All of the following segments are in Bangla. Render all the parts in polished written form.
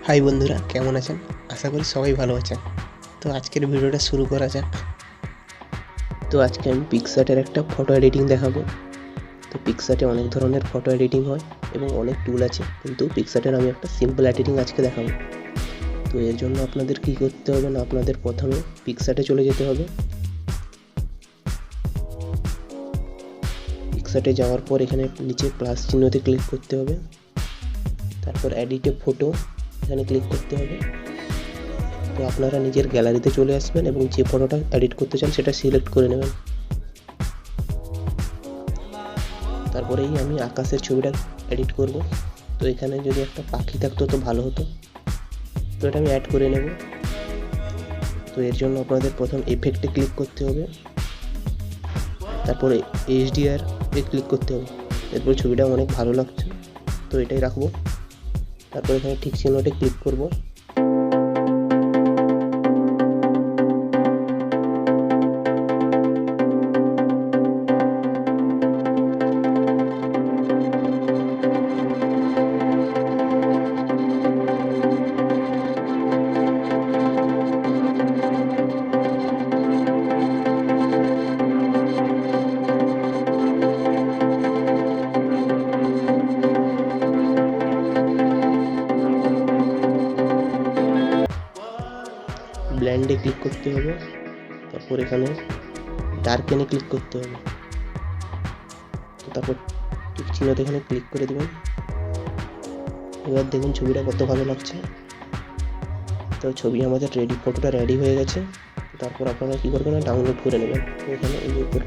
হাই বন্ধুরা, কেমন আছেন? আশা করি সবাই ভালো আছেন। তো আজকের ভিডিওটা শুরু করা যাক। তো আজকে আমি পিক্সার্টের একটা ফটো এডিটিং দেখাবো। তো পিক্সার্টে অনেক ধরনের ফটো এডিটিং হয় এবং অনেক টুল আছে, কিন্তু পিক্সার্টের আমি একটা সিম্পল এডিটিং আজকে দেখাবো। তো এর জন্য আপনাদের কী করতে হবে না, আপনাদের প্রথমে পিক্সার্টে চলে যেতে হবে। পিক্সার্টে যাওয়ার পর এখানে নিচে প্লাস চিহ্নতে ক্লিক করতে হবে। তারপর এডিটে ফটো এখানে ক্লিক করতে হবে। তো আপনারা নিজের গ্যালারিতে চলে আসবেন এবং যে ফটোটা এডিট করতে চান সেটা সিলেক্ট করে নেবেন। তারপরেই আমি আকাশের ছবিটা এডিট করব। তো এখানে যদি একটা পাখি থাকতো তো ভালো হতো, তো এটা আমি অ্যাড করে নেব। তো এর জন্য আপনাদের প্রথম এফেক্টে ক্লিক করতে হবে, তারপরে HDR এ ক্লিক করতে হবে। এরপর ছবিটা অনেক ভালো লাগছে, তো এটাই রাখবো। তারপর এখানে ঠিক চিহ্নটা ক্লিক করব। ব্লেন্ডে ক্লিক করতে হবে, তারপর এখানে ডার্কেনে ক্লিক করতে হবে। তারপর ঠিক চিহ্নতে এখানে ক্লিক করে দেবেন। এবার দেখুন ছবিটা কত ভালো লাগছে। তো ছবি আমাদের ফটোটা রেডি হয়ে গেছে। তারপর আপনারা কী করবেন, ডাউনলোড করে নেবেন। তো এখানে এই উপর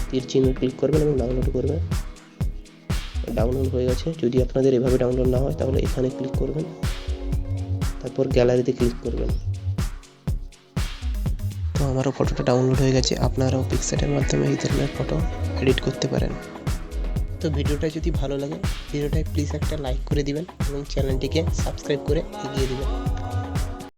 তীর চিহ্ন ক্লিক করবেন এবং ডাউনলোড করবেন। ডাউনলোড হয়ে গেছে। যদি আপনাদের এভাবে ডাউনলোড না হয় তাহলে এখানে ক্লিক করবেন, তারপর গ্যালারিতে ক্লিক করবেন। তো আমারও ফটোটা ডাউনলোড হয়ে গেছে। আপনারাও পিক্সার্টের মাধ্যমে এই ধরনের ফটো এডিট করতে পারেন। তো ভিডিওটা যদি ভালো লাগে, ভিডিওটায় প্লিজ একটা লাইক করে দিবেন এবং চ্যানেলটিকে সাবস্ক্রাইব করে এগিয়ে দিবেন।